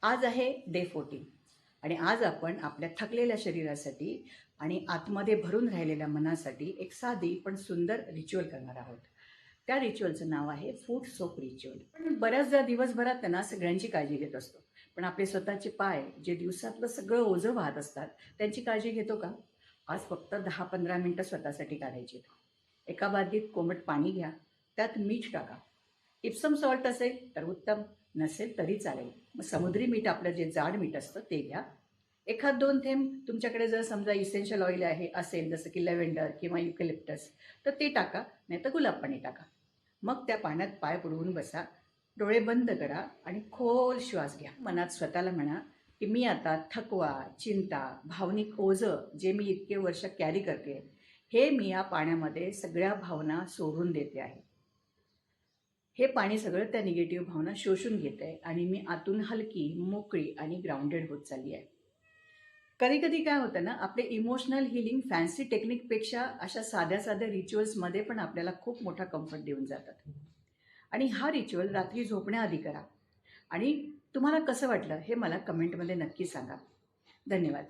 आज आहे डे 14 आणि आज आपण आपल्या थकलेल्या शरीरासाठी आणि आतमध्ये भरून राहिलेल्या मनासाठी एक साधी पण सुंदर रिच्युअल करणार आहोत. त्या रिच्युअलचं नाव आहे फूट सोप रिच्युअल. पण बऱ्याचदा दिवसभरात त्यांना सगळ्यांची काळजी घेत असतो, पण आपले स्वतःचे पाय जे दिवसातलं सगळं ओझं वाहत असतात त्यांची काळजी घेतो का? आज फक्त 10-15 मिनटं स्वतःसाठी काढायची. एका बादलीत कोमट पाणी घ्या, त्यात मीठ टाका. इप्सम सॉल्ट असेल तर उत्तम, नसेल तरी चालेल. मग समुद्री मीठ आपलं जे जाड मीठ असतं ते घ्या. एखाद दोन थेंब तुमच्याकडे जर समजा इसेन्शियल ऑइल आहे असेल जसं की लॅव्हेंडर किंवा युकॅलिप्टस तर ते टाका, नाही तर गुलाब पाणी टाका. मग त्या पाण्यात पाय बुडवून बसा, डोळे बंद करा आणि खोल श्वास घ्या. मनात स्वतःला म्हणा की मी आता थकवा, चिंता, भावनिक ओझं जे मी इतके वर्ष कॅरी करते हे मी या पाण्यामध्ये सगळ्या भावना सोडून देते आहे. हे पाणी सगळं त्या निगेटिव्ह भावना शोषून घेत आहे आणि मी आतून हलकी, मोकळी आणि ग्राउंडेड होत चालली आहे. कधी कधी काय होतं ना, आपले इमोशनल हिलिंग फॅन्सी टेक्निकपेक्षा अशा साध्या साध्या रिच्युअल्समध्ये पण आपल्याला खूप मोठा कम्फर्ट देऊन जातात. आणि हा रिच्युअल रात्री झोपण्याआधी करा आणि तुम्हाला कसं वाटलं हे मला कमेंटमध्ये नक्की सांगा. धन्यवाद.